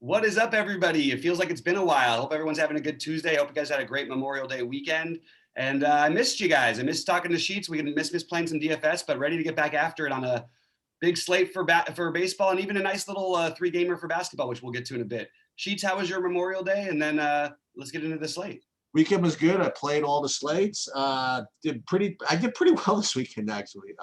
What is up, everybody? It feels like it's been a while. Hope everyone's having a good Tuesday. Hope you guys had a great Memorial Day weekend. And I missed you guys. I missed talking to Sheets. We missed playing some DFS, but ready to get back after it on a big slate for baseball and even a nice little three-gamer for basketball, which we'll get to in a bit. Sheets, how was your Memorial Day? And then let's get into the slate. Weekend was good. I played all the slates. I did pretty well this weekend, actually.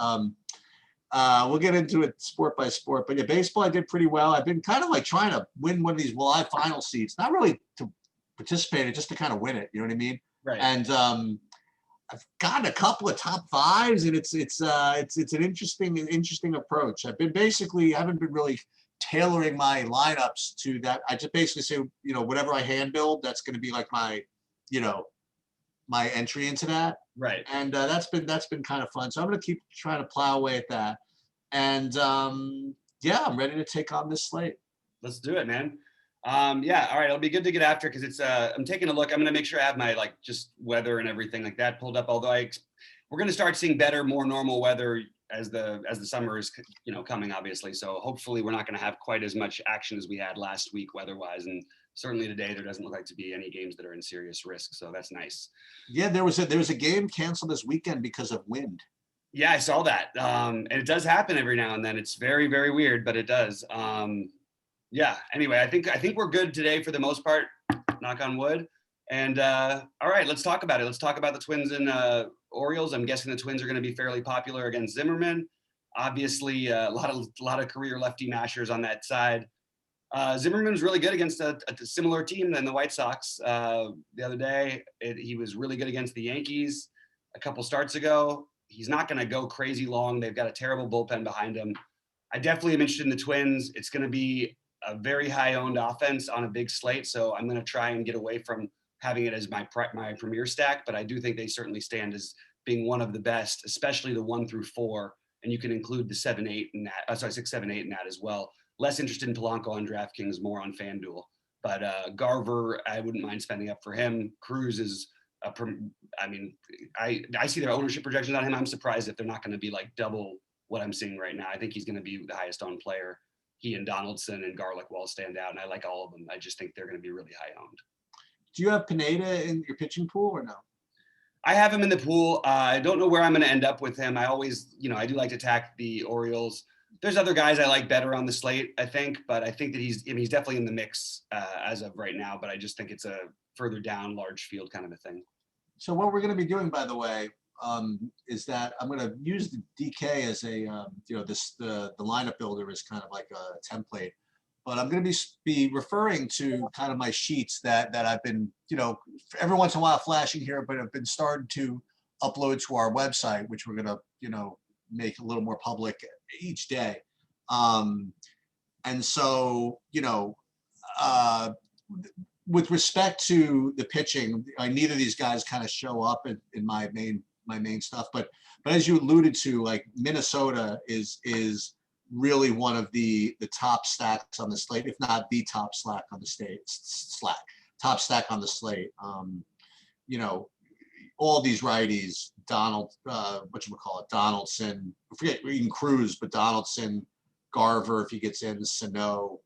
We'll get into it sport by sport, but yeah, baseball I did pretty well. I've been kind of like trying to win one of these live final seats, not really to participate, just to kind of win it. You know what I mean? Right. And I've gotten a couple of top fives, and it's an interesting approach. Haven't been really tailoring my lineups to that. I just basically say, whatever I hand build, that's going to be like my entry into that. Right. And that's been kind of fun. So I'm going to keep trying to plow away at that. And yeah, I'm ready to take on this slate. Let's do it, man. Yeah. All right. It'll be good to get after because it's. I'm taking a look. I'm going to make sure I have my just weather and everything like that pulled up. Although we're going to start seeing better, more normal weather as the summer is coming, obviously. So hopefully we're not going to have quite as much action as we had last week weather-wise, and certainly today there doesn't look like to be any games that are in serious risk. So that's nice. Yeah, there was a game canceled this weekend because of wind. Yeah, I saw that. And it does happen every now and then. It's very, very weird, but it does. Yeah. Anyway, I think we're good today for the most part. Knock on wood. And all right, let's talk about it. Let's talk about the Twins and Orioles. I'm guessing the Twins are going to be fairly popular against Zimmerman. Obviously, a lot of career lefty mashers on that side. Zimmerman's really good against a similar team than the White Sox. The other day, he was really good against the Yankees a couple starts ago. He's not going to go crazy long. They've got a terrible bullpen behind him. I definitely am interested in the Twins. It's going to be a very high-owned offense on a big slate, so I'm going to try and get away from having it as my premier stack, but I do think they certainly stand as being one of the best, especially the 1 through 4, and you can include the 7, 8 in that. 6, 7, 8 in that as well. Less interested in Polanco on DraftKings, more on FanDuel. But Garver, I wouldn't mind spending up for him. Cruz is, I see their ownership projections on him. I'm surprised if they're not going to be like double what I'm seeing right now. I think he's going to be the highest owned player. He and Donaldson and Garlick will stand out, and I like all of them. I just think they're going to be really high owned. Do you have Pineda in your pitching pool or no? I have him in the pool. I don't know where I'm going to end up with him. I always, I do like to attack the Orioles. There's other guys I like better on the slate, I think, but I think that he's definitely in the mix as of right now, but I just think it's a further down large field kind of a thing. So what we're going to be doing, by the way, is that I'm going to use the DK as a, the lineup builder is kind of like a template, but I'm going to be referring to kind of my sheets that I've been, every once in a while flashing here, but have been started to upload to our website, which we're going to, make a little more public each day. And so, with respect to the pitching, neither of these guys kind of show up in my main stuff, but as you alluded to, like Minnesota is really one of the top stacks on the slate, if not the top stack on the top stack on the slate. All these righties, Donaldson, I forget even Cruz, but Donaldson, Garver, if he gets in, Sano,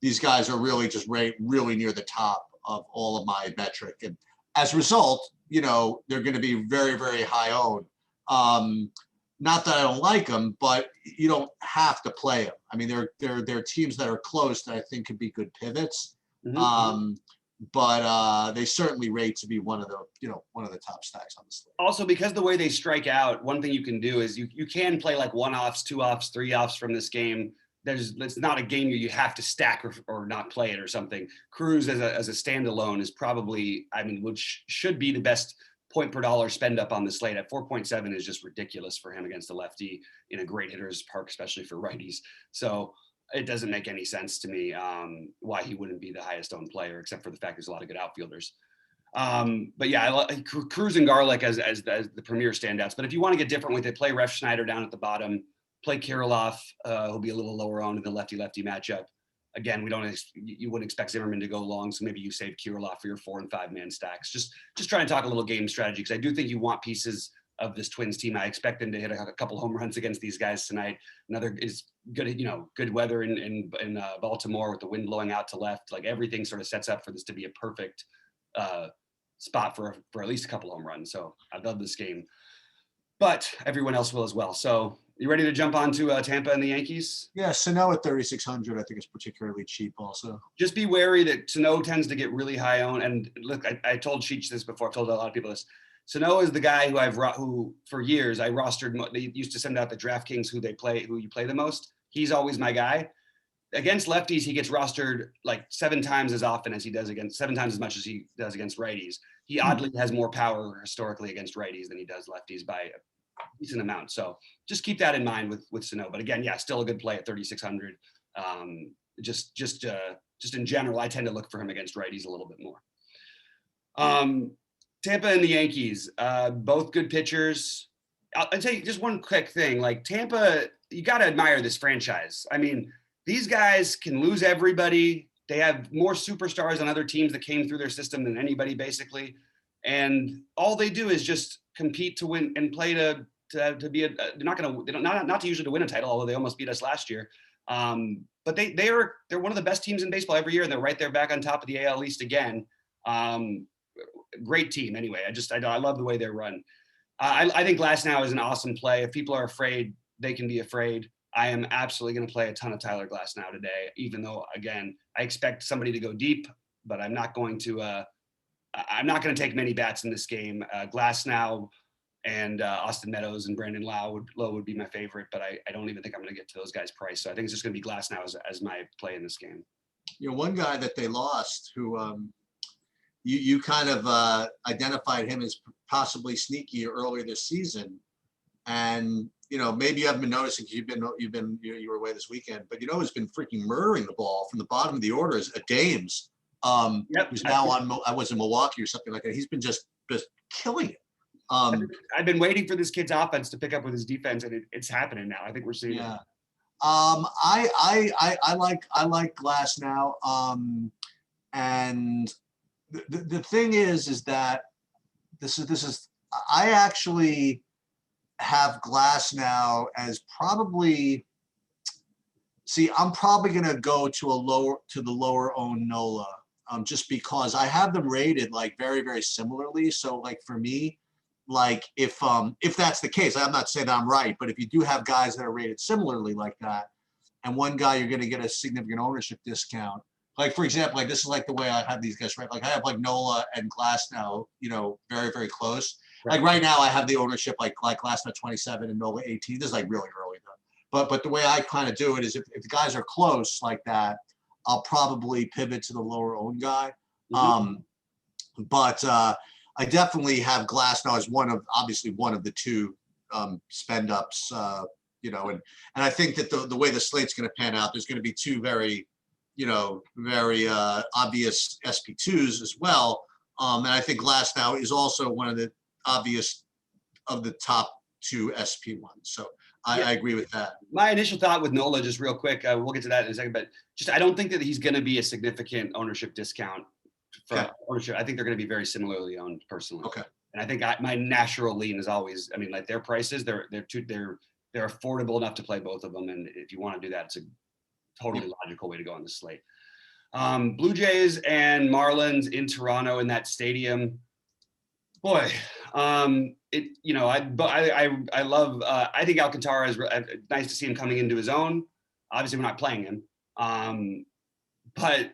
these guys are really just really near the top of all of my metric. And as a result, they're going to be very, very high owned. Not that I don't like them, but you don't have to play them. I mean, they're teams that are close that I think could be good pivots. Mm-hmm. But they certainly rate to be one of the top stacks on the slate. Also, because the way they strike out, one thing you can do is you can play like 1-offs, 2-offs, 3-offs from this game. It's not a game you have to stack or not play it or something. Cruz as a standalone is probably, which should be the best point per dollar spend up on the slate at 4.7 is just ridiculous for him against a lefty in a great hitter's park, especially for righties. So it doesn't make any sense to me why he wouldn't be the highest owned player, except for the fact there's a lot of good outfielders. But yeah, I like Cruz and Garlick as the premier standouts. But if you want to get different with it, play Ref Schneider down at the bottom, play Kirilloff, who'll be a little lower owned in the lefty-lefty matchup. Again, you wouldn't expect Zimmerman to go long, so maybe you save Kirilloff for your 4 and 5 man stacks. Just trying to talk a little game strategy, because I do think you want pieces of this Twins team. I expect them to hit a couple home runs against these guys tonight. Another is good, good weather in Baltimore with the wind blowing out to left. Like everything sort of sets up for this to be a perfect spot for at least a couple home runs. So I love this game, but everyone else will as well. So you ready to jump on to Tampa and the Yankees? Yeah, Sano at 3,600, I think is particularly cheap also. Just be wary that Sano tends to get really high owned. And look, I told Sheets this before. I've told a lot of people this. Sano is the guy who for years I rostered. They used to send out the DraftKings who you play the most. He's always my guy. Against lefties, he gets rostered like 7 times as often as he does against 7 times as much as he does against righties. He oddly has more power historically against righties than he does lefties by a decent amount. So just keep that in mind with Sano. But again, yeah, still a good play at 3,600. Just in general, I tend to look for him against righties a little bit more. Tampa and the Yankees, both good pitchers. I'll tell you just one quick thing. Like Tampa, you got to admire this franchise. I mean, these guys can lose everybody. They have more superstars on other teams that came through their system than anybody, basically. And all they do is just compete to win and play to be not to usually to win a title, although they almost beat us last year. But they're one of the best teams in baseball every year, and they're right there back on top of the AL East again. Great team anyway. I love the way they're run. I think Glasnow is an awesome play. If people are afraid, they can be afraid. I am absolutely going to play a ton of Tyler Glasnow today, even though, again, I expect somebody to go deep, but I'm not going to take many bats in this game. Glasnow and Austin Meadows and Brandon Lowe would be my favorite, but I don't even think I'm going to get to those guys' price. So I think it's just going to be Glasnow as my play in this game. One guy that they lost who you kind of identified him as possibly sneaky earlier this season, and maybe you haven't been noticing because you were away this weekend, but who's been freaking murdering the ball from the bottom of the order is Dames. Who's now I was in Milwaukee or something like that. He's been just killing it. I've been waiting for this kid's offense to pick up with his defense, and it's happening now. I think we're seeing it. I like Glasnow. And the thing is that this is I actually have Glasnow as probably. See, I'm probably going to go to the lower owned Nola, just because I have them rated like very, very similarly. So like for me, like if that's the case, I'm not saying that I'm right, but if you do have guys that are rated similarly like that, and one guy you're going to get a significant ownership discount. Like for example, like this is like the way I have these guys right. Like I have like Nola and Glasnow, very, very close. Right. Like right now I have the ownership like Glasnow 27 and Nola 18. This is like really early though. But the way I kind of do it is if the guys are close like that, I'll probably pivot to the lower owned guy. Mm-hmm. But I definitely have Glasnow as obviously one of the two spend ups, and I think that the way the slate's going to pan out, there's going to be two very obvious SP2s as well. And I think Glasnow is also one of the obvious of the top 2 SP1s. So I agree with that. My initial thought with Nola, just real quick, we'll get to that in a second, but just I don't think that he's going to be a significant ownership discount for ownership. I think they're going to be very similarly owned personally. Okay. And I think my natural lean is always, like their prices, they're affordable enough to play both of them. And if you want to do that, it's a totally logical way to go on the slate. Blue Jays and Marlins in Toronto in that stadium. Boy, I love. I think Alcantara is nice to see him coming into his own. Obviously, we're not playing him, but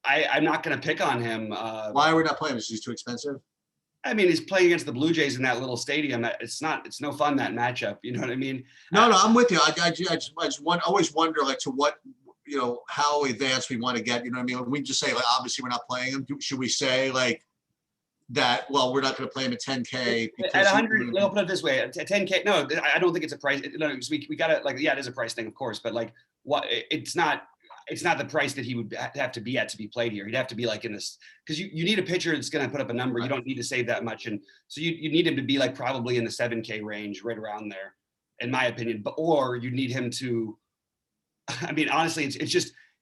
I'm not going to pick on him. Why are we not playing him? Is he too expensive? I mean, he's playing against the Blue Jays in that little stadium. It's no fun, that matchup. You know what I mean? No, I'm with you. I just always wonder like to what, how advanced we want to get. You know what I mean? When we just say like obviously we're not playing him. Should we say like that? Well, we're not going to play him at 10K. At 100, I'll put it this way: at 10K. No, I don't think it's a price. No, we got to it is a price thing, of course, but like what? It's not the price that he would have to be at to be played here. He'd have to be like in this, because you need a pitcher that's going to put up a number. Right. You don't need to save that much. And so you need him to be like probably in the 7K range, right around there, in my opinion. Or you need him to, honestly,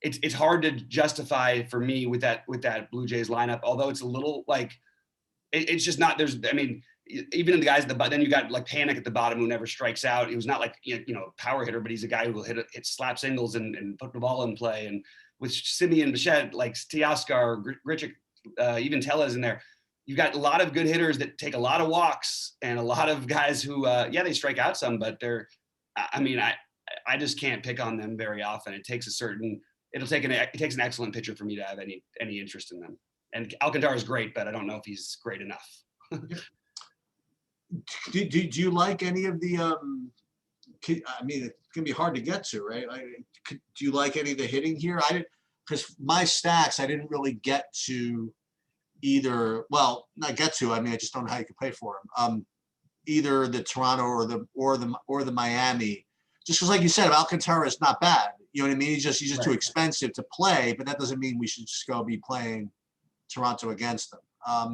it's hard to justify for me with that Blue Jays lineup, although it's a little like, it's just not, even in the guys at the bottom, then you got like Panic at the bottom who never strikes out. He was not like, a power hitter, but he's a guy who will hit slap singles and put the ball in play. And with Simeon Bichette, like Teoscar, Grichuk, even Tella's in there. You've got a lot of good hitters that take a lot of walks and a lot of guys who, they strike out some, but I just can't pick on them very often. It takes it takes an excellent pitcher for me to have any interest in them. And Alcantara is great, but I don't know if he's great enough. Do you like any of the? I mean, it can be hard to get to, right? Do you like any of the hitting here? I didn't, because my stats I didn't really get to either. Well, not get to. I mean, I just don't know how you can play for them. Either the Toronto or the Miami. Just because, like you said, Alcantara is not bad. You know what I mean? He's just right. Too expensive to play, but that doesn't mean we should just go be playing Toronto against them.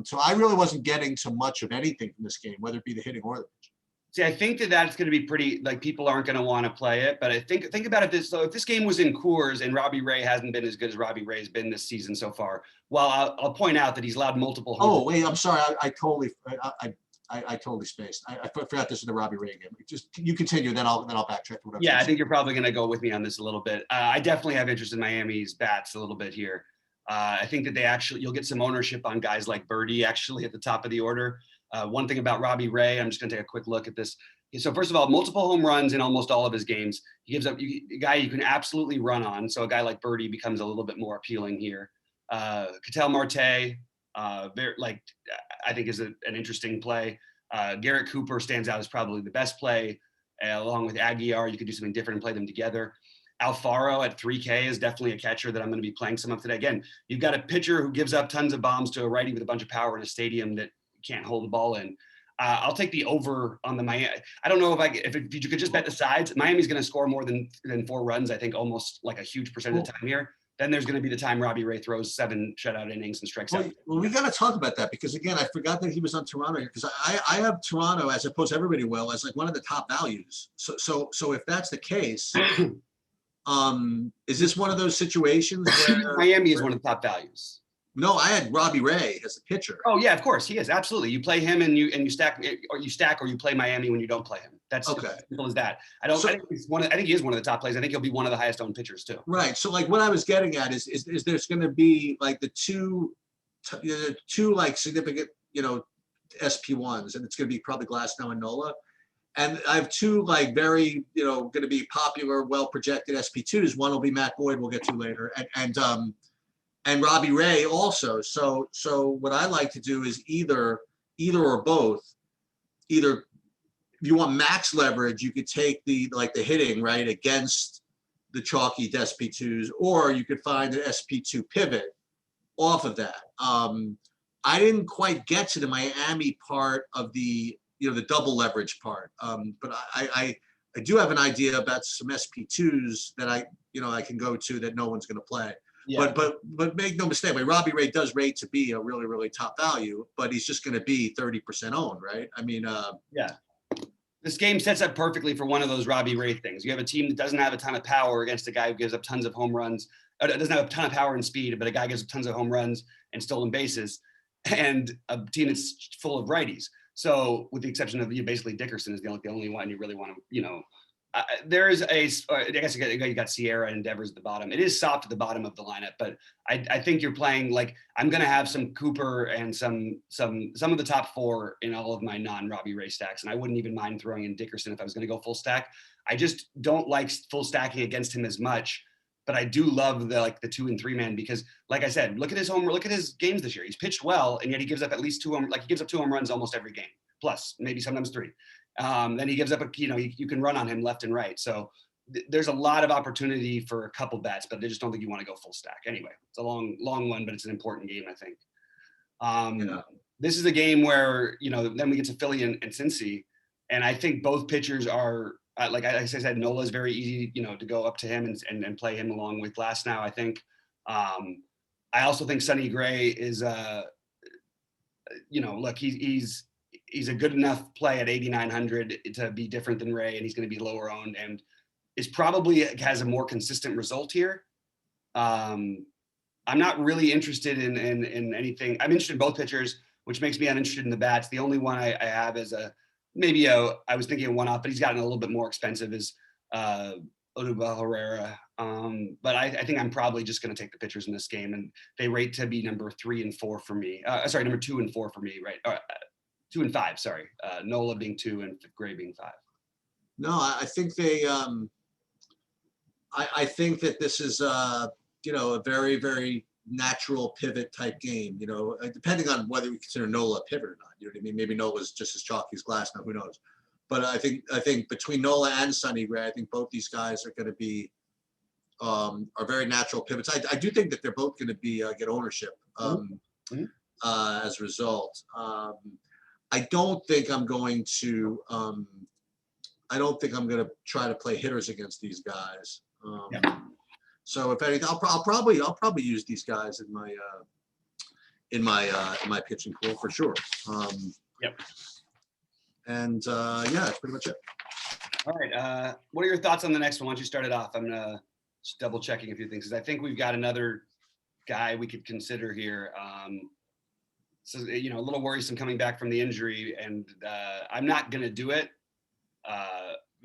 So I really wasn't getting to much of anything from this game, whether it be the hitting or the pitching. See, I think that's going to be pretty, like, people aren't going to want to play it, but I think about it this, so if this game was in Coors and Robbie Ray hasn't been as good as Robbie Ray has been this season so far, well, I'll point out that he's allowed multiple home. Oh, wait, I'm sorry. I totally spaced. I forgot this was the Robbie Ray game. Just you continue, then I'll backtrack to whatever. Yeah, I think you're probably going to go with me on this a little bit. I definitely have interest in Miami's bats a little bit here. I think that you'll get some ownership on guys like Birdie actually at the top of the order. One thing about Robbie Ray, I'm just going to take a quick look at this. So first of all, multiple home runs in almost all of his games. He gives up a guy you can absolutely run on. So a guy like Birdie becomes a little bit more appealing here. Ketel Marte, I think is an interesting play. Garrett Cooper stands out as probably the best play, along with Aguiar. You could do something different and play them together. Alfaro at 3K is definitely a catcher that I'm going to be playing some of today. Again, you've got a pitcher who gives up tons of bombs to a righty with a bunch of power in a stadium that can't hold the ball in. I'll take the over on the Miami. I don't know if you could just bet the sides. Miami's going to score more than 4 runs. I think almost like a huge percent of the time here. Then there's going to be the time Robbie Ray throws 7 shutout innings and strikes out. Well, we got to talk about that because, again, I forgot that he was on Toronto here because I have Toronto, as opposed to everybody will, as like one of the top values. So if that's the case, is this one of those situations where Miami is one of the top values? No, I had Robbie Ray as a pitcher. Oh yeah, of course he is. Absolutely, you play him and you stack, or you play Miami when you don't play him. That's okay. As simple as that. I think he is one of the top plays. I think he'll be one of the highest owned pitchers too. Right. So like what I was getting at is there's going to be like the two like significant SP1s, and it's going to be probably Glasnow and Nola. And I have 2 like very going to be popular, well projected SP2s. One will be Matt Boyd. We'll get to later, and Robbie Ray also. So what I like to do is either or both. Either if you want max leverage, you could take the hitting right against the chalky SP2s, or you could find an SP2 pivot off of that. I didn't quite get to the Miami part of the double leverage part, but I do have an idea about some SP2s that I can go to that no one's going to play. Yeah. But make no mistake, Robbie Ray does rate to be a really, really top value, but he's just going to be 30% owned, right? I mean, yeah. This game sets up perfectly for one of those Robbie Ray things. You have a team that doesn't have a ton of power against a guy who gives up tons of home runs. Doesn't have a ton of power and speed, but a guy gives up tons of home runs and stolen bases, and a team that's full of righties. So, with the exception of basically Dickerson is the only one you really want to, there is I guess you got Sierra and Devers at the bottom. It is soft at the bottom of the lineup, but I think you're playing like I'm going to have some Cooper and some of the top 4 in all of my non-Robbie Ray stacks, and I wouldn't even mind throwing in Dickerson if I was going to go full stack. I just don't like full stacking against him as much, but I do love the 2 and 3 man because, like I said, look at his games this year. He's pitched well, and yet he gives up at least 2 he gives up 2 home runs almost every game, plus maybe sometimes 3. Then he gives up you can run on him left and right. So there's a lot of opportunity for a couple bats, but I just don't think you want to go full stack. Anyway, it's a long one, but it's an important game, I think. This is a game where, then we get to Philly and Cincy. And I think both pitchers are, like I said, Nola's very easy, to go up to him and play him along with Glasnow, I think. I also think Sonny Gray is, look, he's a good enough play at 8,900 to be different than Ray, and he's going to be lower owned and is probably has a more consistent result here. I'm not really interested in anything. I'm interested in both pitchers. which makes me uninterested in the bats. The only one I have is I was thinking of one off, but he's gotten a little bit more expensive is Odubel Herrera. But I think I'm probably just going to take the pitchers in this game, and they rate to be number 3 and 4 for me. Number 2 and 4 for me, right? 2 and 5, sorry. Nola being 2 and Gray being 5. No, I think they. I think that this is a very, very natural pivot type game. Depending on whether we consider Nola a pivot or not. You know what I mean? Maybe Nola's just as chalky as glass now. Who knows? But I think between Nola and Sonny Gray, I think both these guys are going to be are very natural pivots. I do think that they're both going to be get ownership as a result. I don't think I'm going to. I don't think I'm going to try to play hitters against these guys. So if anything, I'll probably use these guys in my pitching pool for sure. And that's pretty much it. All right. What are your thoughts on the next one? Why don't you start it off? I'm gonna just double checking a few things because I think we've got another guy we could consider here. So a little worrisome coming back from the injury, and I'm not gonna do it.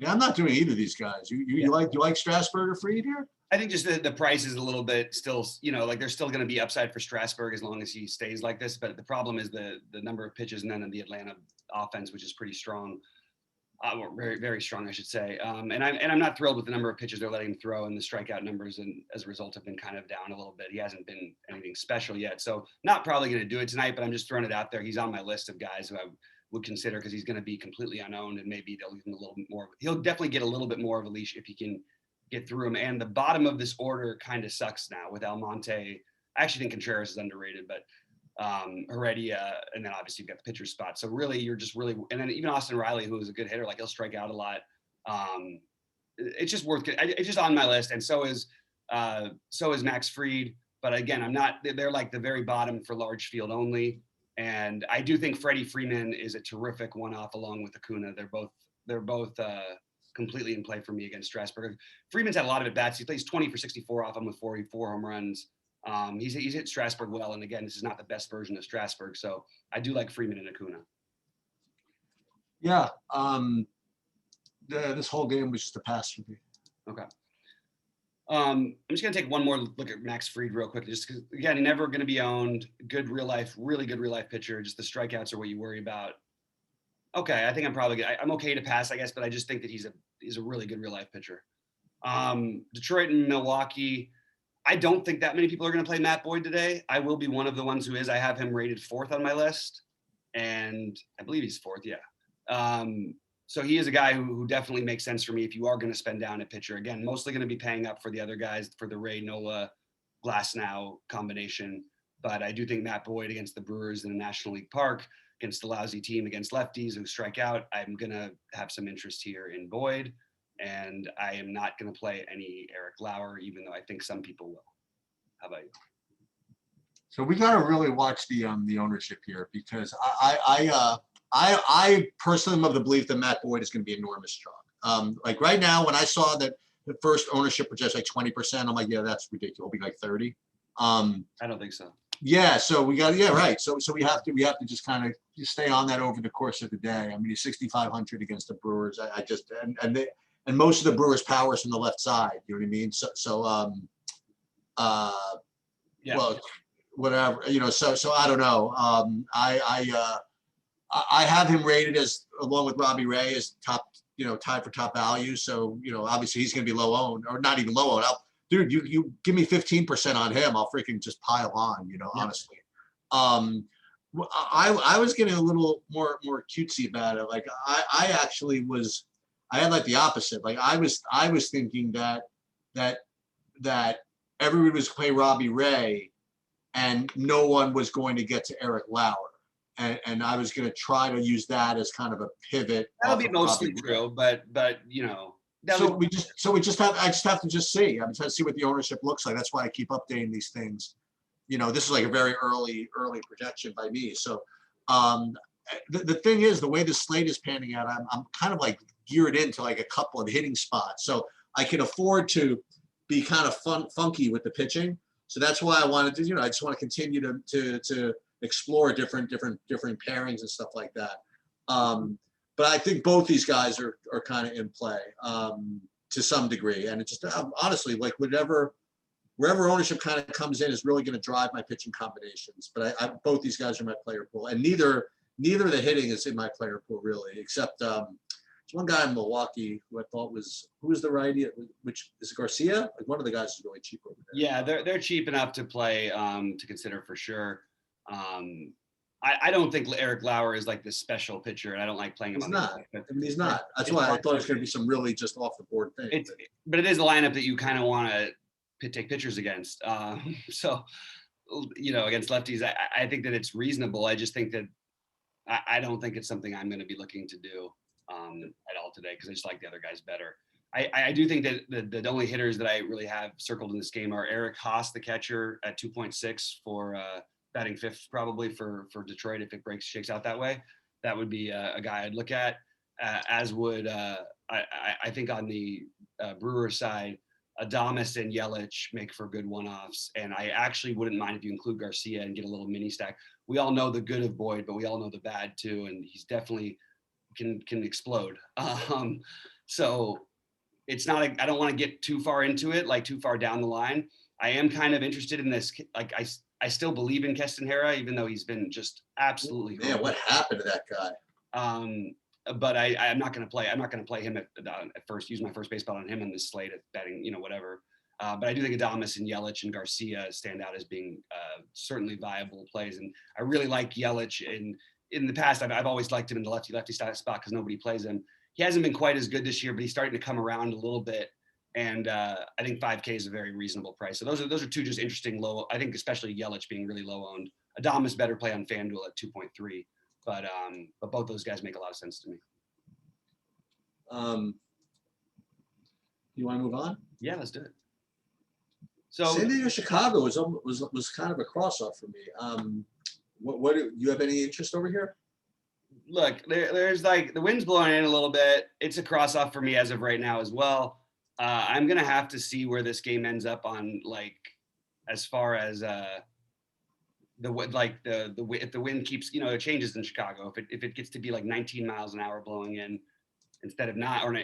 I'm not doing either of these guys. You like Strasburg or Fried here? I think just the price is a little bit still, there's still going to be upside for Strasburg as long as he stays like this. But the problem is the number of pitches and then the Atlanta offense, which is pretty strong, very, very strong, I should say. And I'm not thrilled with the number of pitches they're letting him throw, and the strikeout numbers, and as a result have been kind of down a little bit. He hasn't been anything special yet. So not probably going to do it tonight, but I'm just throwing it out there. He's on my list of guys who I would consider because he's going to be completely unowned, and maybe they'll give him a little bit more. He'll definitely get a little bit more of a leash if he can get through him. And the bottom of this order kind of sucks now with Almonte. I actually think Contreras is underrated, but Heredia, and then obviously you've got the pitcher spot. So really, you're just really, and then even Austin Riley, who is a good hitter, like he'll strike out a lot. It's just worth. It's just on my list, and so is Max Fried. But again, I'm not. They're like the very bottom for large field only. And I do think Freddie Freeman is a terrific one-off along with Acuna. They're both completely in play for me against Strasburg. Freeman's had a lot of at-bats. He plays 20 for 64 off him with 44 home runs. He's hit Strasburg well. And again, this is not the best version of Strasburg. So I do like Freeman and Acuna. Yeah. This whole game was just a pass for me. Okay. I'm just going to take one more look at Max Fried real quickly, just because, again, never going to be owned. Really good real life pitcher. Just the strikeouts are what you worry about. Okay, I think I'm okay to pass, I guess, but I just think that he's a really good real life pitcher. Detroit and Milwaukee. I don't think that many people are going to play Matt Boyd today. I will be one of the ones who is. I have him rated 4th on my list, and I believe he's 4th. Yeah. So he is a guy who definitely makes sense for me if you are going to spend down at pitcher. Again, mostly going to be paying up for the other guys for the Ray Nola Glasnow combination. But I do think Matt Boyd against the Brewers in a National League Park, against a lousy team, against lefties who strike out, I'm going to have some interest here in Boyd. And I am not going to play any Eric Lauer, even though I think some people will. How about you? So we got to really watch the ownership here, because I personally am of the belief that Matt Boyd is going to be enormous strong. Like right now, when I saw that the first ownership was just like 20%, I'm like, yeah, that's ridiculous. It'll be like 30. I don't think so. Yeah, so we got, yeah, right. So we have to just kind of stay on that over the course of the day. I mean, he's 6,500 against the Brewers. I just and most of the Brewers' power is from the left side. You know what I mean? Yeah. Well, whatever, So I don't know. I have him rated as, along with Robbie Ray, as top, tied for top value. So obviously he's going to be low owned, or not even low owned. Dude, you give me 15% on him, I'll freaking just pile on, honestly. I was getting a little more cutesy about it. Like I actually was, I had like the opposite. Like I was thinking that everybody was going to play Robbie Ray and no one was going to get to Eric Lauer. And I was going to try to use that as kind of a pivot. That'll be mostly true, but So I just have to just see. I'm trying to see what the ownership looks like. That's why I keep updating these things. This is like a very early projection by me. So the thing is, the way the slate is panning out, I'm kind of like geared into like a couple of hitting spots. So I can afford to be kind of funky with the pitching. So that's why I wanted to, I just want to continue to explore different pairings and stuff like that. But I think both these guys are kind of in play to some degree, and it just honestly, like wherever ownership kind of comes in is really going to drive my pitching combinations. But I both these guys are my player pool, and neither of the hitting is in my player pool really, except there's one guy in Milwaukee who I thought who was the righty, which is Garcia. Like one of the guys is really cheap over there. Yeah, they're cheap enough to play to consider for sure. I don't think Eric Lauer is like this special pitcher, and I don't like playing him. He's not. He's not. That's why I thought it was going to be some really just off the board thing. But it is a lineup that you kind of want to take pitchers against. So, against lefties, I think that it's reasonable. I just think that I don't think it's something I'm going to be looking to do at all today because I just like the other guys better. I do think that the only hitters that I really have circled in this game are Eric Haas, the catcher, at 2.6 for batting fifth probably for Detroit if it shakes out that way. That would be a guy I'd look at, as would I think on the Brewers side, Adames and Yelich make for good one-offs, and I actually wouldn't mind if you include Garcia and get a little mini stack. We all know the good of Boyd, but we all know the bad too, and he's definitely can explode. So it's not I don't want to get too far into it, like too far down the line. I am kind of interested in this. Like I still believe in Keston Hera, even though he's been just absolutely. Man, what happened to that guy? But I'm not going to play. I'm not going to play him at first. Use my first base bet on him in this slate at betting, whatever. But I do think Adames and Yelich and Garcia stand out as being certainly viable plays. And I really like Yelich. In the past, I've always liked him in the lefty spot because nobody plays him. He hasn't been quite as good this year, but he's starting to come around a little bit. And I think 5K is a very reasonable price. So those are two just interesting low. I think especially Yelich being really low owned. Adames better play on FanDuel at 2.3, but both those guys make a lot of sense to me. You want to move on? Yeah, let's do it. So San Diego Chicago was kind of a cross off for me. What do you have any interest over here? Look, there's like the wind's blowing in a little bit. It's a cross off for me as of right now as well. I'm gonna have to see where this game ends up on like as far as if the wind keeps it changes in Chicago. If it gets to be like 19 miles an hour blowing in instead of 9 or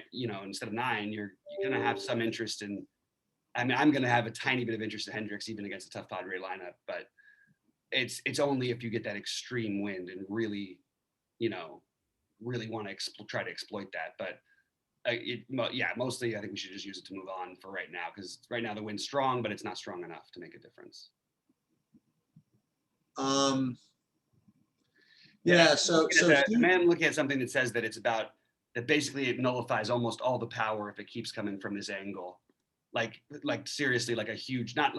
instead of 9, you're gonna have some interest in. I mean, I'm gonna have a tiny bit of interest in Hendricks even against a tough Padre lineup, but it's only if you get that extreme wind and really want to try to exploit that. But mostly I think we should just use it to move on for right now because right now the wind's strong, but it's not strong enough to make a difference. I'm looking at something that says that it's about that basically it nullifies almost all the power if it keeps coming from this angle. Like seriously, like a huge, not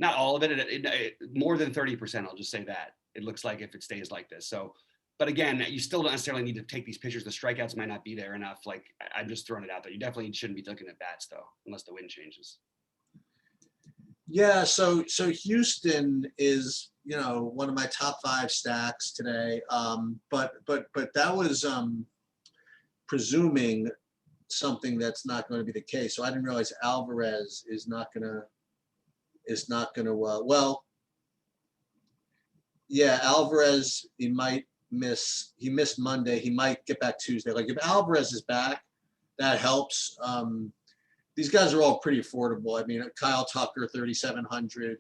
all of it, more than 30%. I'll just say that it looks like if it stays like this. So, but again, you still don't necessarily need to take these pitchers. The strikeouts might not be there enough. Like I'm just throwing it out there. You definitely shouldn't be looking at bats though, unless the wind changes. Yeah. So Houston is, one of my top 5 stacks today. But that was presuming something that's not going to be the case. So I didn't realize Alvarez is not gonna. Alvarez, he might miss. He missed Monday. He might get back Tuesday. Like if Alvarez is back, that helps. These guys are all pretty affordable. I mean, Kyle Tucker, 3,700.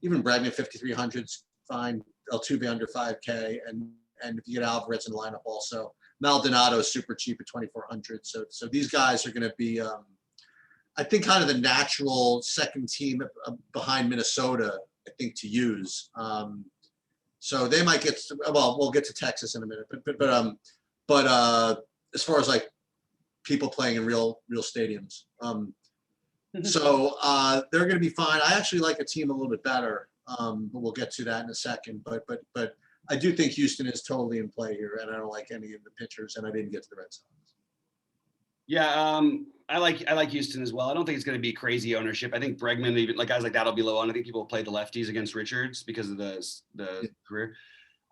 Even Bregman, 5,300's fine. Altuve under 5K, and if you get Alvarez in the lineup also. Maldonado is super cheap at 2,400. So these guys are going to be, I think, kind of the natural second team behind Minnesota, I think, to use. So they might get. Well, we'll get to Texas in a minute, but as far as like people playing in real stadiums, so they're going to be fine. I actually like a team a little bit better, but we'll get to that in a second. But I do think Houston is totally in play here, and I don't like any of the pitchers, and I didn't get to the Red Sox. Yeah, I like Houston as well. I don't think it's going to be crazy ownership. I think Bregman, even like guys like that'll be low on. I think people will play the lefties against Richards because of the career.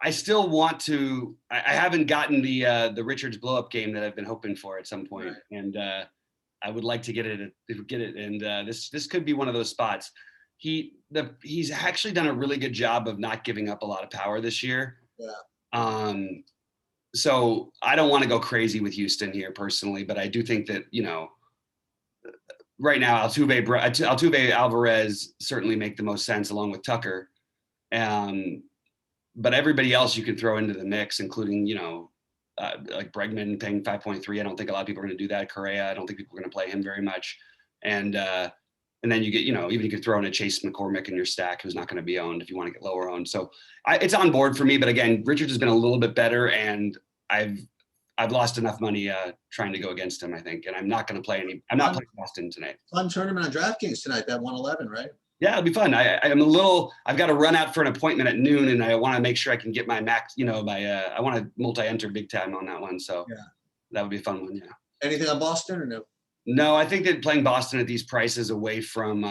I still want to. I haven't gotten the Richards blow up game that I've been hoping for at some point, right. And I would like to get it. And this could be one of those spots. he's actually done a really good job of not giving up a lot of power this year. Yeah. So I don't want to go crazy with Houston here personally, but I do think that, right now Altuve Alvarez certainly make the most sense along with Tucker. But everybody else you could throw into the mix, including, like Bregman paying 5.3. I don't think a lot of people are going to do that. Correa, I don't think people are going to play him very much. And then you get, even you could throw in a Chase McCormick in your stack who's not going to be owned if you want to get lower owned. So it's on board for me. But again, Richards has been a little bit better, and I've lost enough money trying to go against him, I think. And I'm not going to play I'm not playing Boston tonight. Fun tournament on DraftKings tonight, that 111, right? Yeah, it'll be fun. I've got to run out for an appointment at noon, and I want to make sure I can get my max, I want to multi-enter big time on that one. So yeah, that would be a fun one. Yeah. Anything on Boston or no? No, I think that playing Boston at these prices away from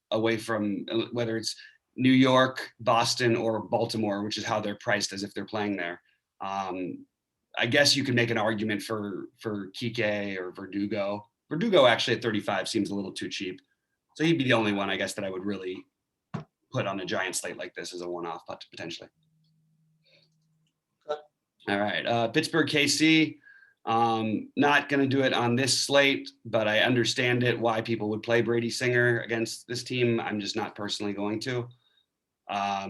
whether it's New York, Boston, or Baltimore, which is how they're priced as if they're playing there. I guess you could make an argument for Kike or Verdugo. Verdugo actually at 35 seems a little too cheap. So he'd be the only one, I guess, that I would really put on a giant slate like this as a one-off, but potentially. Okay. All right, Pittsburgh KC. Not going to do it on this slate, but I understand it why people would play Brady Singer against this team. I'm just not personally going to. I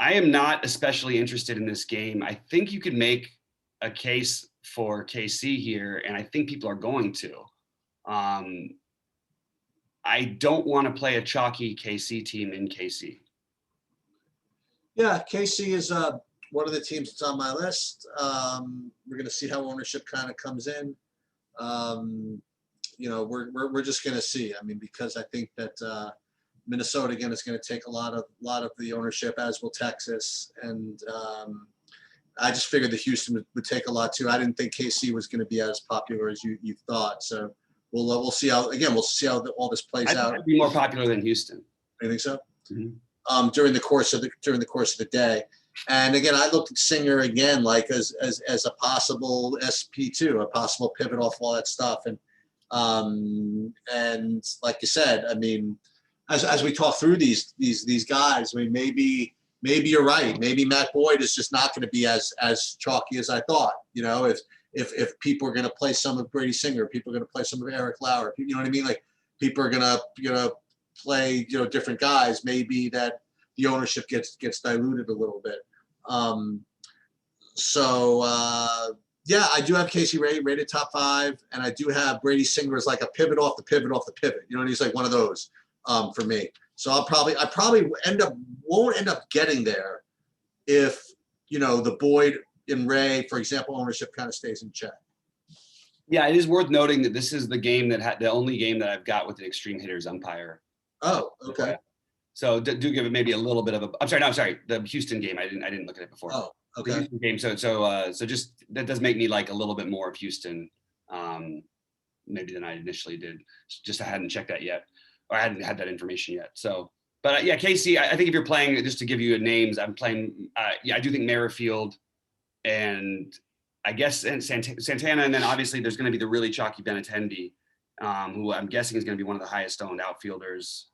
am not especially interested in this game. I think you could make a case for KC here, and I think people are going to. I don't want to play a chalky KC team in KC. Yeah, KC is one of the teams that's on my list. We're going to see how ownership kind of comes in. We're just going to see. I mean, because I think that Minnesota again is going to take a lot of the ownership, as will Texas, and I just figured that Houston would take a lot too. I didn't think KC was going to be as popular as you thought. So we'll see how all this plays out. It'd be more popular than Houston. You think so? Mm-hmm. During the course of the day. And again, I looked at Singer again, like as a possible SP2, a possible pivot off all that stuff. And like you said, I mean, as we talk through these guys, I mean, maybe you're right. Maybe Matt Boyd is just not going to be as chalky as I thought. If people are going to play some of Brady Singer, people are going to play some of Eric Lauer, you know what I mean? Like people are going to play, different guys, maybe that the ownership gets diluted a little bit. Yeah, I do have Casey rated top 5, and I do have Brady Singer as like a pivot off the pivot off the pivot. And he's like one of those for me. So I probably won't end up getting there if the Boyd and Ray, for example, ownership kind of stays in check. Yeah, it is worth noting that this is the game the only game that I've got with an extreme hitters umpire. Oh, okay. So do give it maybe a little bit of a. I'm sorry. The Houston game, I didn't look at it before. Oh, okay. The Houston game. So just that does make me like a little bit more of Houston, maybe than I initially did. Just I hadn't checked that yet, or I hadn't had that information yet. So, but yeah, KC. I think if you're playing, just to give you names, I'm playing. I do think Merrifield, and I guess and Santana, and then obviously there's going to be the really chalky Benintendi, who I'm guessing is going to be one of the highest owned outfielders.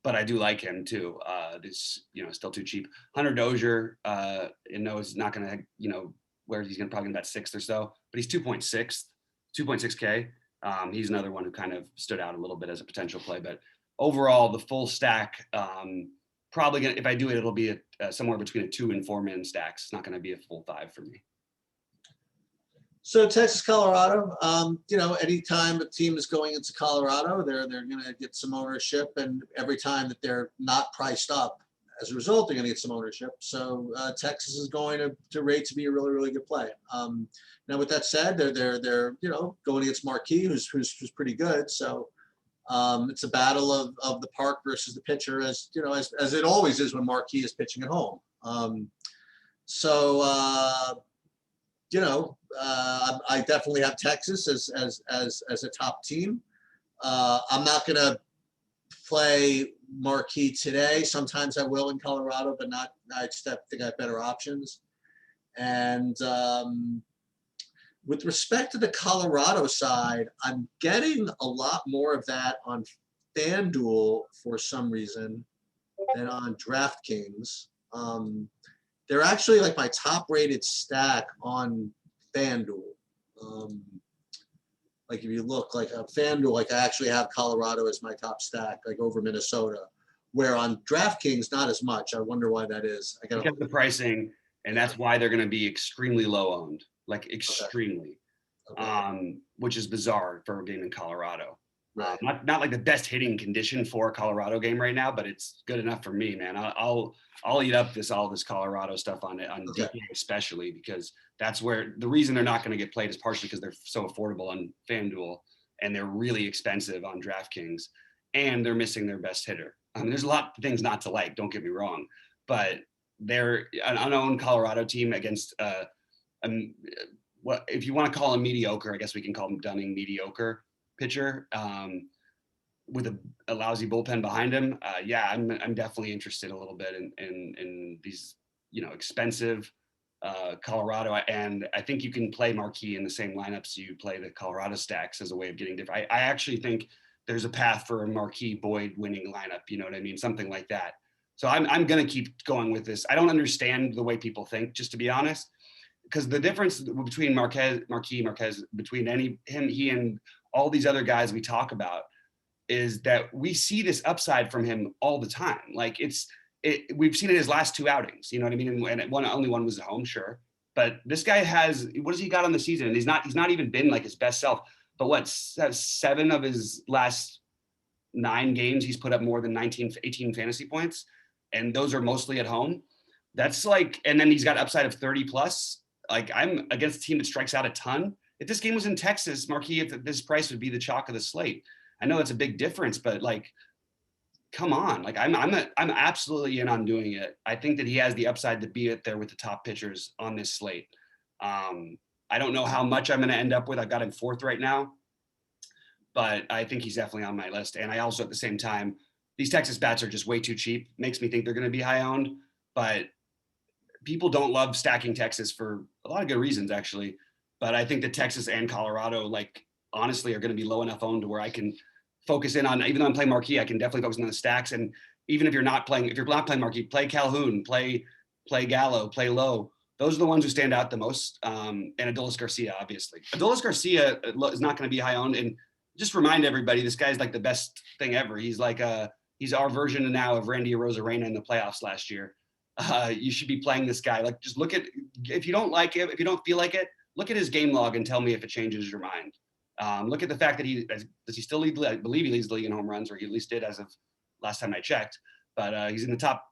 But I do like him too. This, still too cheap. Hunter Dozier, is not going to, where he's probably about 6th or so, but he's 2.6K. He's another one who kind of stood out a little bit as a potential play. But overall, the full stack, probably if I do it, it'll be somewhere between a 2 and 4 man stacks. It's not going to be a full 5 for me. So Texas, Colorado, anytime a team is going into Colorado, they're going to get some ownership, and every time that they're not priced up, as a result, they're going to get some ownership. So Texas is going to rate to be a really, really good play. Now, with that said, they're going against Marquis, who's pretty good. So it's a battle of the park versus the pitcher, as it always is when Marquis is pitching at home. I definitely have Texas as a top team. I'm not going to play Marquis today. Sometimes I will in Colorado, but not. I just think I have better options. And with respect to the Colorado side, I'm getting a lot more of that on FanDuel for some reason than on DraftKings. They're actually like my top rated stack on FanDuel. Like if you look like a FanDuel, like I actually have Colorado as my top stack, like over Minnesota, where on DraftKings, not as much. I wonder why that is. Because of the pricing, and that's why they're going to be extremely low owned, like extremely, which is bizarre for a game in Colorado. Right. Not like the best hitting condition for a Colorado game right now, but it's good enough for me, man. I'll eat up all this Colorado stuff on DK especially, because that's where the reason they're not going to get played is partially because they're so affordable on FanDuel and they're really expensive on DraftKings, and they're missing their best hitter. I mean, there's a lot of things not to like, don't get me wrong, but they're an unowned Colorado team against what if you want to call him mediocre, I guess we can call him Dunning mediocre pitcher with a lousy bullpen behind him. I'm definitely interested a little bit in these, expensive Colorado, and I think you can play Marquee in the same lineups you play the Colorado stacks as a way of getting different. I actually think there's a path for a Marquee Boyd winning lineup, you know what I mean? Something like that. So I'm going to keep going with this. I don't understand the way people think, just to be honest, because the difference between Marquez, between he and all these other guys we talk about is that we see this upside from him all the time. Like we've seen it his last two outings, you know what I mean? And only one was at home, sure. But this guy what has he got on the season? And he's not even been like his best self. But 7 of his last 9 games, he's put up more than 18 fantasy points. And those are mostly at home. That's like, and then he's got upside of 30 plus. Like I'm against a team that strikes out a ton. If this game was in Texas, Marquee, at this price would be the chalk of the slate. I know it's a big difference, but like, come on. Like I'm absolutely in on doing it. I think that he has the upside to be up there with the top pitchers on this slate. I don't know how much I'm going to end up with. I've got him 4th right now, but I think he's definitely on my list. And I also, at the same time, these Texas bats are just way too cheap. Makes me think they're going to be high owned, but people don't love stacking Texas for a lot of good reasons, actually. But I think that Texas and Colorado, like, honestly, are going to be low enough owned to where I can focus in on, even though I'm playing Marquee, I can definitely focus on the stacks. And even if you're not playing Marquee, play Calhoun, play Gallo, play Lowe. Those are the ones who stand out the most. And Adolis Garcia, obviously. Adolis Garcia is not going to be high owned. And just remind everybody, this guy's like the best thing ever. He's like he's our version now of Randy Arozarena in the playoffs last year. You should be playing this guy. Like, just look at, if you don't like it, if you don't feel like it, look at his game log and tell me if it changes your mind. Look at the fact that does he still lead? I believe he leads the league in home runs, or he at least did as of last time I checked. But he's in the top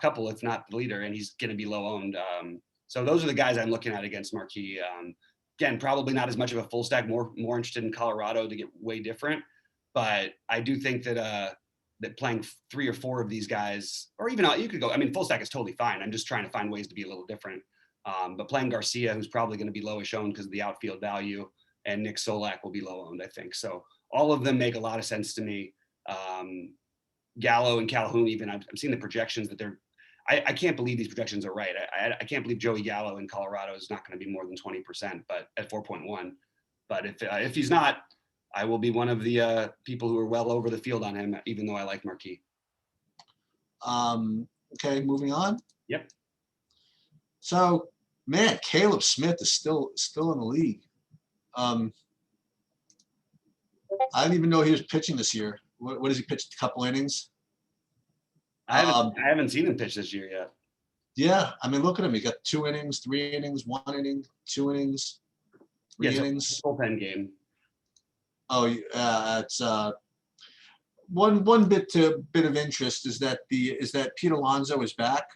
couple, if not the leader, and he's going to be low owned. So those are the guys I'm looking at against Marquee. Again, probably not as much of a full stack. More interested in Colorado to get way different. But I do think that that playing 3 or 4 of these guys, or even you could go. I mean, full stack is totally fine. I'm just trying to find ways to be a little different. But playing Garcia, who's probably going to be lowish owned because of the outfield value, and Nick Solak will be low owned, I think. So all of them make a lot of sense to me. Gallo and Calhoun, even I'm seeing the projections that they're. I can't believe these projections are right. I can't believe Joey Gallo in Colorado is not going to be more than 20%, but at 4.1. But if he's not, I will be one of the people who are well over the field on him, even though I like Marquee. Okay, moving on. Yep. So, man, Caleb Smith is still in the league. I didn't even know he was pitching this year. What has he pitched? A couple innings? I haven't seen him pitch this year yet. Yeah, I mean, look at him. He got 2 innings, 3 innings, 1 inning, 2 innings, 3 innings. Bullpen game. Oh, it's one bit of interest is that Pete Alonso is back,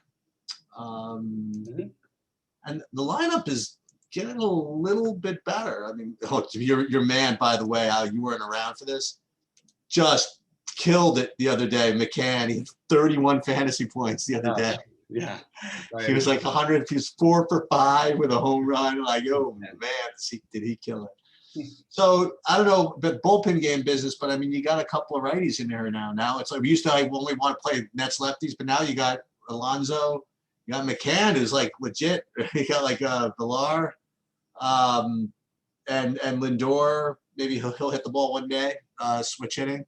and the lineup is getting a little bit better. I mean, your man, by the way, you weren't around for this, just killed it the other day. McCann, he had 31 fantasy points the other day. Yeah, right. He was like 100. He was 4 for 5 with a home run. Like, oh man, did he kill it? So I don't know, but bullpen game business. But I mean, you got a couple of righties in there now. Now it's like we used to only want to play Nets lefties, but now you got Alonso, you got McCann, who's like legit. You got like Villar, and Lindor. Maybe he'll hit the ball one day, switch hitting.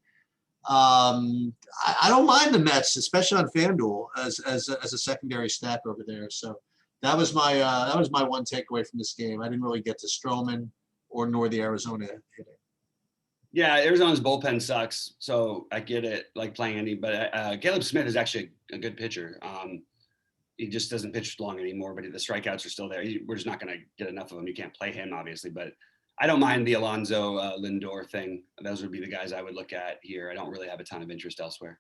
I don't mind the Mets, especially on FanDuel as a secondary stack over there. So that was my one takeaway from this game. I didn't really get to Stroman nor the Arizona hitting. Yeah, Arizona's bullpen sucks, so I get it, like playing any. But Caleb Smith is actually a good pitcher. He just doesn't pitch long anymore, but the strikeouts are still there. We're just not going to get enough of him. You can't play him, obviously, but I don't mind the Alonso Lindor thing. Those would be the guys I would look at here. I don't really have a ton of interest elsewhere.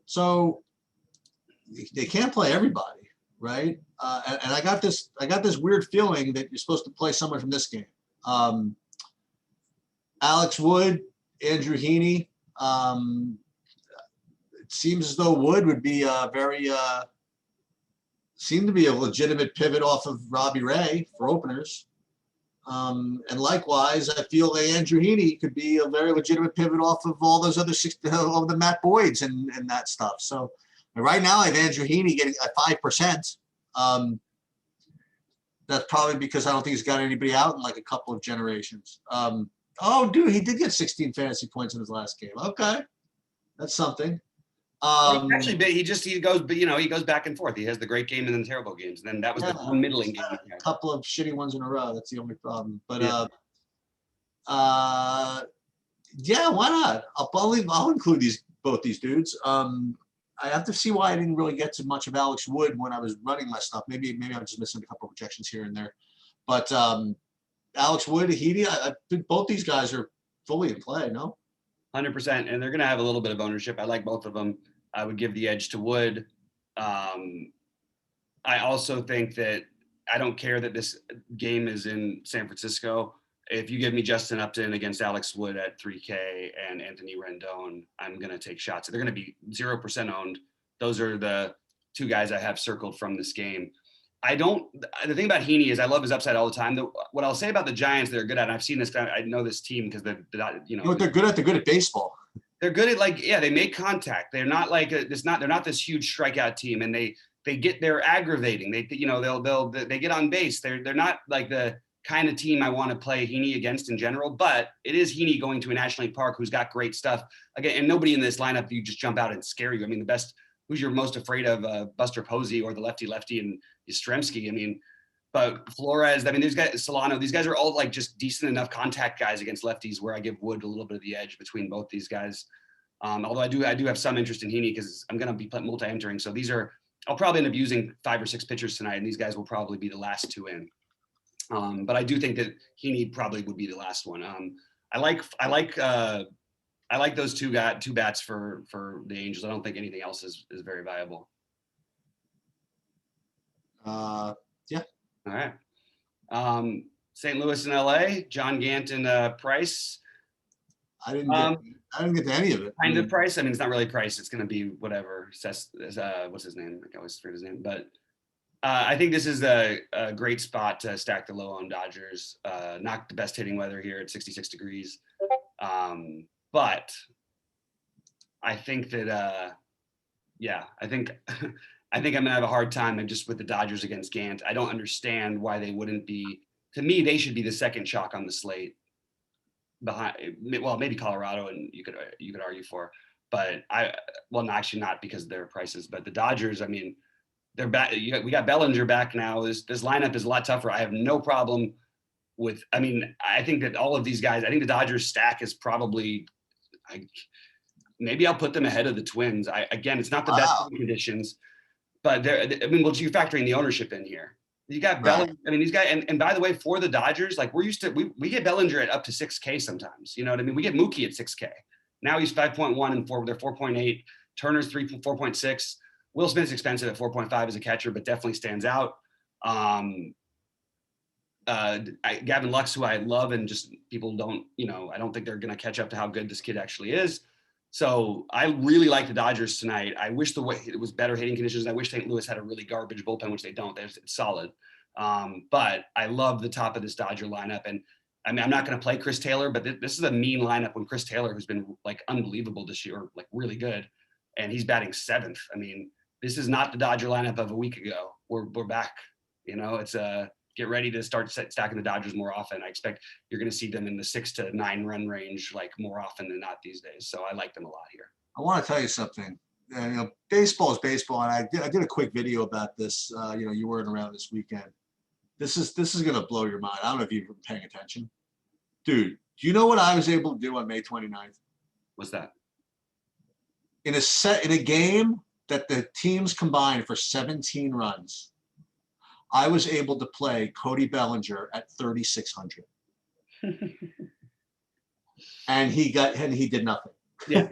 So they can't play everybody, right? And I got this weird feeling that you're supposed to play someone from this game. Alex Wood, Andrew Heaney. It seems as though Wood would be seemed to be a legitimate pivot off of Robbie Ray for openers. And likewise, I feel that Andrew Heaney could be a very legitimate pivot off of all those other of the Matt Boyds and that stuff. So right now I have Andrew Heaney getting a 5%. That's probably because I don't think he's got anybody out in like a couple of generations. Oh, dude, he did get 16 fantasy points in his last game. Okay, that's something. Actually, he goes, but he goes back and forth. He has the great game and then terrible games. And then that was the one middling game. A couple of shitty ones in a row. That's the only problem. But yeah, why not? I'll include both these dudes. I have to see why I didn't really get to much of Alex Wood when I was running my stuff. Maybe I'm just missing a couple of projections here and there. But Alex Wood, Heaney, I think both these guys are fully in play. No. 100%, and they're going to have a little bit of ownership. I like both of them. I would give the edge to Wood. I also think that I don't care that this game is in San Francisco. If you give me Justin Upton against Alex Wood at 3K and Anthony Rendon, I'm going to take shots. They're going to be 0% owned. Those are the two guys I have circled from this game. The thing about Heaney is I love his upside all the time. What I'll say about the Giants, they're good at, and I've seen this, I know this team because they're good at baseball. They're good at they make contact. They're not like they're not this huge strikeout team, and they're aggravating. They get on base. They're not like the kind of team I want to play Heaney against in general, but it is Heaney going to a National League Park who's got great stuff. Again, and nobody in this lineup, you just jump out and scare you. I mean, the best, who's you're most afraid of, Buster Posey or the lefty and Yastrzemski. I mean, but Flores, I mean, these guys, Solano, these guys are all like just decent enough contact guys against lefties where I give Wood a little bit of the edge between both these guys. Although I do have some interest in Heaney because I'm going to be multi-entering. So I'll probably end up using 5 or 6 pitchers tonight, and these guys will probably be the last 2 in. But I do think that Heaney probably would be the last one. I like those two bats for the Angels. I don't think anything else is very viable. Yeah. All right. St. Louis and LA, John Gant and Price. I didn't get to any of it. Kind of Price. I mean, it's not really Price. It's going to be whatever. What's his name? I always forget his name. But I think this is a great spot to stack the low on Dodgers. Not the best hitting weather here at 66 degrees. But I think that, I think I'm going to have a hard time just with the Dodgers against Gant. I don't understand why they wouldn't be. To me, they should be the second chalk on the slate. Behind, well, maybe Colorado, and you could argue for, but actually not because of their prices. But the Dodgers, I mean, they're back. We got Bellinger back now. This lineup is a lot tougher. I have no problem with. I mean, I think that all of these guys. I think the Dodgers stack is probably. Maybe I'll put them ahead of the Twins. Again, it's not the best conditions, but you're factoring the ownership in here. You got Bellinger. I mean, these guys, and by the way, for the Dodgers, like we get Bellinger at up to 6K sometimes. You know what I mean? We get Mookie at 6K. Now he's 5.1 and 4. They're 4.8. Turner's 4.6. Will Smith's expensive at 4.5 as a catcher, but definitely stands out. Gavin Lux, who I love, and just people don't, I don't think they're going to catch up to how good this kid actually is. So I really like the Dodgers tonight. I wish it was better hitting conditions. I wish St. Louis had a really garbage bullpen, which they don't. It's solid. But I love the top of this Dodger lineup. And I mean, I'm not going to play Chris Taylor, but this is a mean lineup when Chris Taylor, who's been like unbelievable this year, like really good, and he's batting 7th. I mean, this is not the Dodger lineup of a week ago. We're back. It's get ready to start stacking the Dodgers more often. I expect you're going to see them in the 6 to 9 run range like more often than not these days. So I like them a lot here. I want to tell you something. Baseball is baseball, and I did a quick video about this. You weren't around this weekend. This is going to blow your mind. I don't know if you've been paying attention. Dude, do you know what I was able to do on May 29th? What's that? In a game that the teams combined for 17 runs, I was able to play Cody Bellinger at 3,600. And he did nothing. Yeah.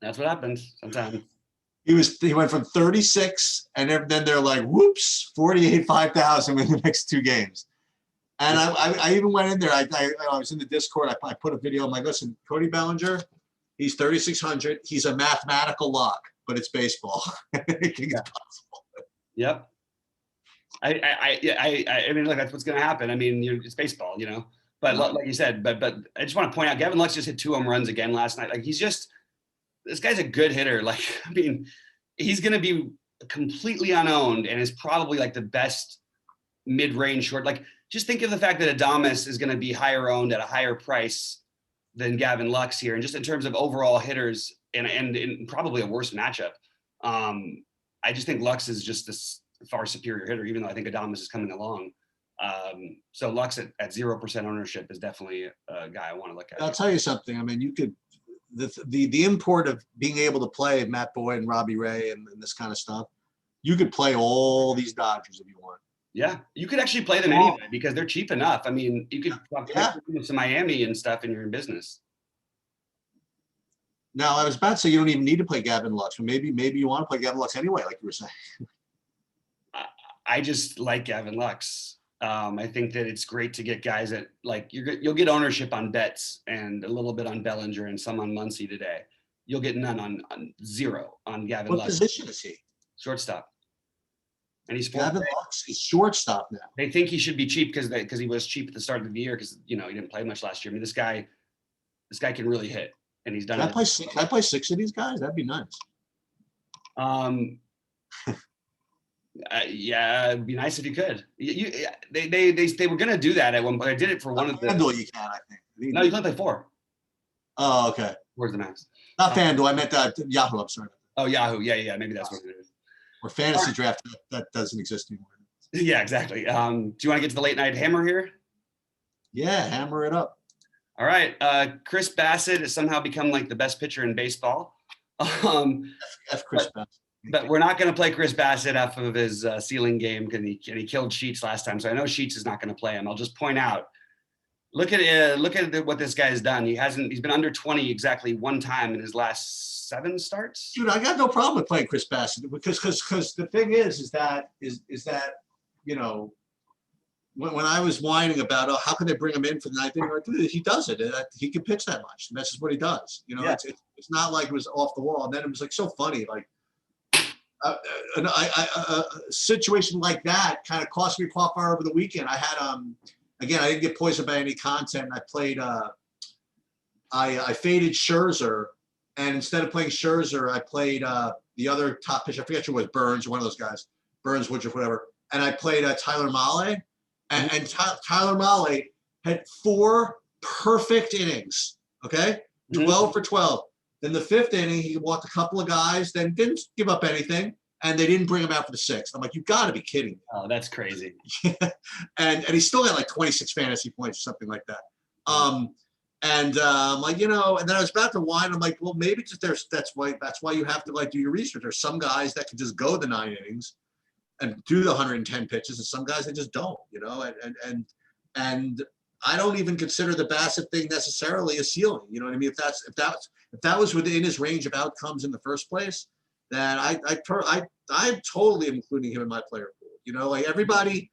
That's what happens sometimes. He went from 36, and then they're like, whoops, 48, 5,000 in the next 2 games. And I even went in there. I was in the Discord. I put a video. I'm like, listen, Cody Bellinger, he's 3,600. He's a mathematical lock, but it's baseball. Anything is possible. Yep. I mean, look, that's what's going to happen. I mean, it's baseball, But like you said, but I just want to point out, Gavin Lux just hit 2 home runs again last night. Like this guy's a good hitter. Like, I mean, he's going to be completely unowned and is probably like the best mid-range short. Like, just think of the fact that Adames is going to be higher owned at a higher price than Gavin Lux here. And just in terms of overall hitters and in probably a worse matchup, I just think Lux is just this far superior hitter, even though I think Adames is coming along. So Lux at 0% ownership is definitely a guy I want to look at. I'll tell you something. I mean, you could, the import of being able to play Matt Boyd and Robbie Ray and this kind of stuff, you could play all these Dodgers if you want. Yeah, you could actually play them anyway because they're cheap enough. I mean, you could to Miami and stuff, and you're in business. Now, I was about to say you don't even need to play Gavin Lux, but maybe you want to play Gavin Lux anyway, like you were saying. I just like Gavin Lux. I think that it's great to get guys that like you'll get ownership on Betts and a little bit on Bellinger and some on Muncy today. You'll get none on 0 on Gavin Lux. What position is he? Shortstop. And he's Gavin Lux is shortstop now. They think he should be cheap because he was cheap at the start of the year because he didn't play much last year. I mean, this guy can really hit, and he's done. Can I play 6 of these guys? That'd be nice. Yeah, it'd be nice if you could. They were gonna do that at one point. I did it for one of the. FanDuel, you can, I think. No, you can play 4. Oh, okay. Where's the max? Not FanDuel. I meant Yahoo. I'm sorry. Oh, Yahoo. Yeah. Maybe that's what it is. Or fantasy draft that doesn't exist anymore. Yeah, exactly. Do you want to get to the late night hammer here? Yeah, hammer it up. All right. Chris Bassett has somehow become like the best pitcher in baseball. Chris Bassett. But we're not going to play Chris Bassett off of his ceiling game because he killed Sheets last time. So I know Sheets is not going to play him. I'll just point out. Look at what this guy's done. He's been under 20 exactly 1 time in his last 7 starts. Dude, I got no problem with playing Chris Bassett because the thing is that when I was whining about how can they bring him in for the 9th inning, he does it. He can pitch that much. And that's just what he does. Yeah. It's not like it was off the wall. And then it was like so funny, like a situation like that kind of cost me a qualifier over the weekend. I had again, I didn't get poisoned by any content. I played I faded Scherzer, and instead of playing Scherzer, I played the other top pitcher. I forget who it was, Burns, one of those guys, Burns, Woodruff, whatever. And I played Tyler Mahle, and Tyler Mahle had 4 perfect innings. Okay, 12 for 12. Then the 5th inning, he walked a couple of guys, then didn't give up anything, and they didn't bring him out for the 6th. I'm like, you've got to be kidding me. Oh, that's crazy. and he still got like 26 fantasy points or something like that. I'm like, and then I was about to whine. I'm like, well, maybe just that's why you have to like do your research. There's some guys that can just go the 9 innings and do the 110 pitches, and some guys that just don't, and I don't even consider the Bassett thing necessarily a ceiling. You know what I mean? If that was within his range of outcomes in the first place, then I totally am including him in my player pool. Like everybody,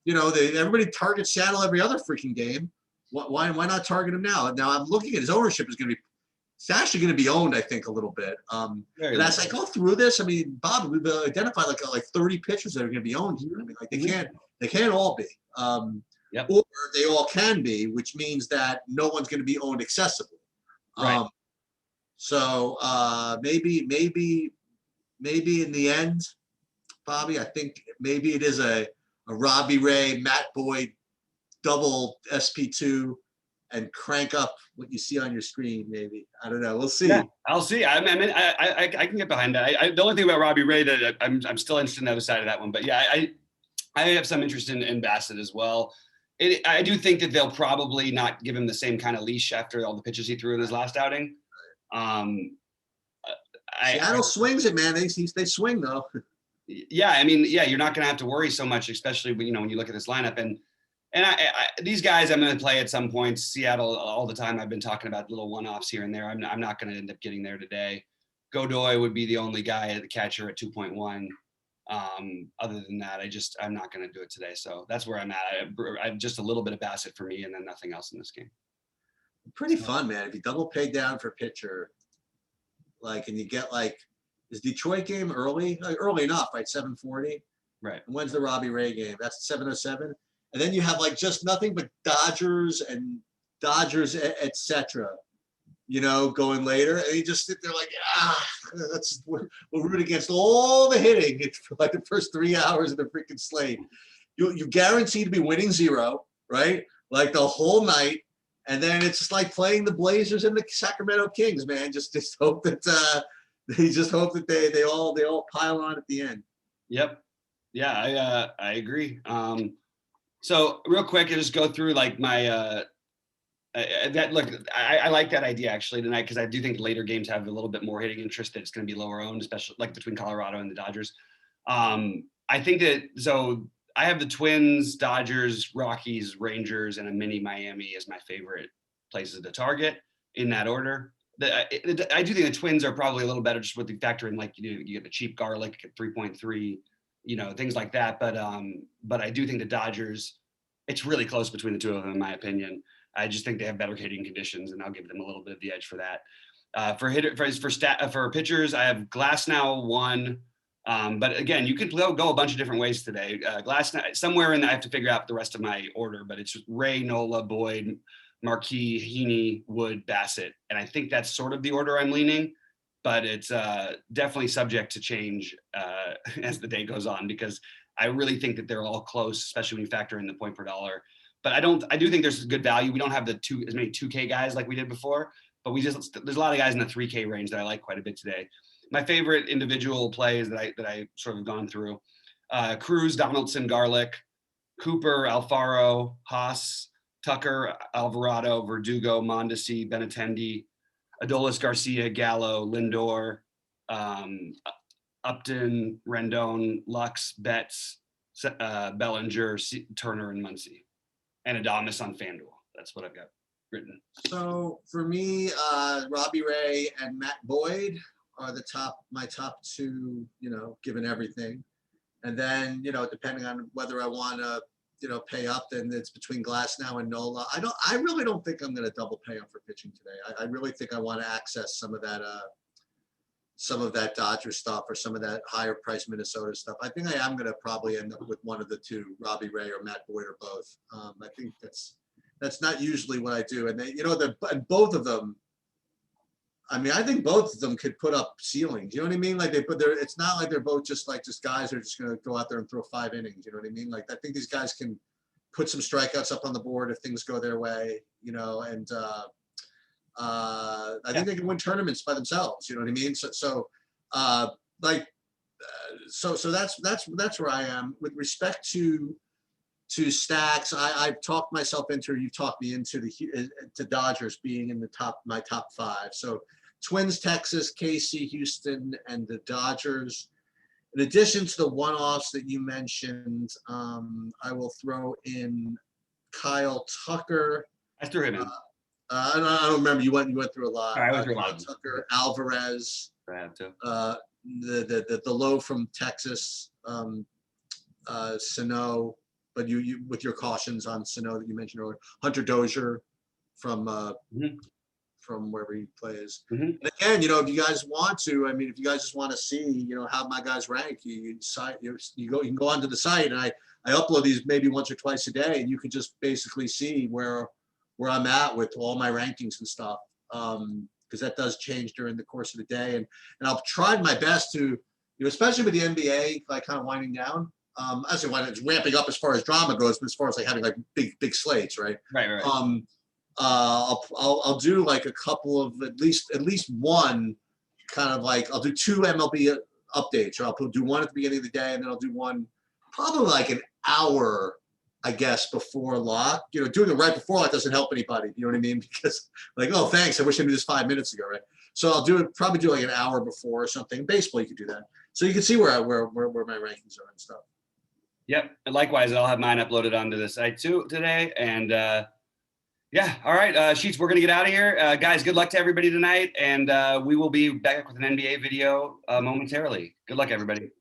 everybody targets Seattle every other freaking game. Why not target him now? Now I'm looking at his ownership it's actually going to be owned, I think, a little bit. But as I go through this, I mean, Bob, we've identified like 30 pitchers that are going to be owned here. I mean, like they can't all be. Yep. Or they all can be, which means that no one's going to be owned excessively. Right. So maybe in the end, Bobby, I think maybe it is a a Robbie Ray, Matt Boyd, double SP2, and crank up what you see on your screen. Maybe, I don't know. We'll see. Yeah, I'll see. I mean, I can get behind that. The only thing about Robbie Ray that I'm still interested in the other side of that one, but yeah, I have some interest in Bassett as well. I do think that they'll probably not give him the same kind of leash after all the pitches he threw in his last outing. Seattle swings it, man. They swing though. Yeah, I mean, yeah, you're not going to have to worry so much, especially when you look at this lineup. And these guys, I'm going to play at some points. Seattle all the time. I've been talking about little one-offs here and there. I'm not going to end up getting there today. Godoy would be the only guy at the catcher at 2.1. Other than that, I'm not going to do it today. So that's where I'm at. I'm just a little bit of Bassett for me, and then nothing else in this game. Pretty fun, man. If you double pay down for pitcher, like, and you get like, is Detroit game early? Like, early enough, right? 7:40. Right. And when's the Robbie Ray game? That's 7:07. And then you have like just nothing but Dodgers, etc. Going later, and you just sit there like, we'll root against all the hitting for like the first 3 hours of the freaking slate. You guarantee to be winning 0, right? Like the whole night, and then it's just like playing the Blazers and the Sacramento Kings, man. Just hope that they all pile on at the end. Yep. Yeah, I agree. So real quick, I'll just go through like my I like that idea actually tonight, because I do think later games have a little bit more hitting interest. That it's going to be lower owned, especially like between Colorado and the Dodgers. I think that, so I have the Twins, Dodgers, Rockies, Rangers, and a mini Miami as my favorite places to target in that order. I do think the Twins are probably a little better just with the factor in, like, you get the cheap Garlic at 3.3, things like that. But I do think the Dodgers, it's really close between the two of them, in my opinion. I just think they have better hitting conditions, and I'll give them a little bit of the edge for that. For pitchers, I have Glasnow 1. But again, you could go a bunch of different ways today. Glasnow, somewhere in there, I have to figure out the rest of my order, but it's Ray, Nola, Boyd, Marquis, Heaney, Wood, Bassett. And I think that's sort of the order I'm leaning, but it's definitely subject to change as the day goes on, because I really think that they're all close, especially when you factor in the point per dollar. But I do think there's good value. We don't have as many 2K guys like we did before, but there's a lot of guys in the 3K range that I like quite a bit today. My favorite individual plays that I sort of gone through: Cruz, Donaldson, Garlic, Cooper, Alfaro, Haas, Tucker, Alvarado, Verdugo, Mondesi, Benintendi, Adolis, Garcia, Gallo, Lindor, Upton, Rendon, Lux, Betts, Bellinger, Turner, and Muncy, and Adames on FanDuel. That's what I've got written. So for me, Robbie Ray and Matt Boyd are my top two, given everything. And then, depending on whether I want to, pay up, then it's between Glasnow and Nola. I really don't think I'm going to double pay up for pitching today. I really think I want to access some of that Dodger stuff, or some of that higher price Minnesota stuff. I think I am going to probably end up with one of the two, Robbie Ray or Matt Boyd, or both. I think that's not usually what I do. And they, and both of them, I mean, I think both of them could put up ceilings. You know what I mean? Like it's not like they're both just guys who are just going to go out there and throw 5 innings. You know what I mean? Like, I think these guys can put some strikeouts up on the board if things go their way, and I think they can win tournaments by themselves. You know what I mean? So that's where I am with respect to stacks. I've talked myself into, or you've talked me into to Dodgers being in my top 5. So Twins, Texas, KC, Houston, and the Dodgers. In addition to the one-offs that you mentioned, I will throw in Kyle Tucker. I threw him in. I don't remember. You went through a lot. I went through a lot. Tucker, Alvarez. I have to. The low from Texas, Sano. But you with your cautions on Sano that you mentioned earlier, Hunter Dozier from wherever he plays. Mm-hmm. And again, if you guys want to, I mean, if you guys just want to see, how my guys rank, you can go onto the site, and I upload these maybe once or twice a day, and you can just basically see where I'm at with all my rankings and stuff, because that does change during the course of the day, and I'll try my best to, especially with the NBA like kind of winding down. As when it's ramping up as far as drama goes, but as far as like having like big slates, right? Right. I'll do like a couple of at least one kind of like I'll do 2 MLB updates, or I'll do one at the beginning of the day, and then I'll do one probably like an hour, I guess, before lock. You know, doing it right before lock doesn't help anybody. You know what I mean? Because like, oh, thanks, I wish I knew this 5 minutes ago, right? So I'll probably do like an hour before or something. Baseball, you could do that, so you can see where my rankings are and stuff. Yep. And likewise, I'll have mine uploaded onto the site too today. And yeah, all right, Sheets, we're gonna get out of here, guys. Good luck to everybody tonight, and we will be back with an NBA video momentarily. Good luck, everybody.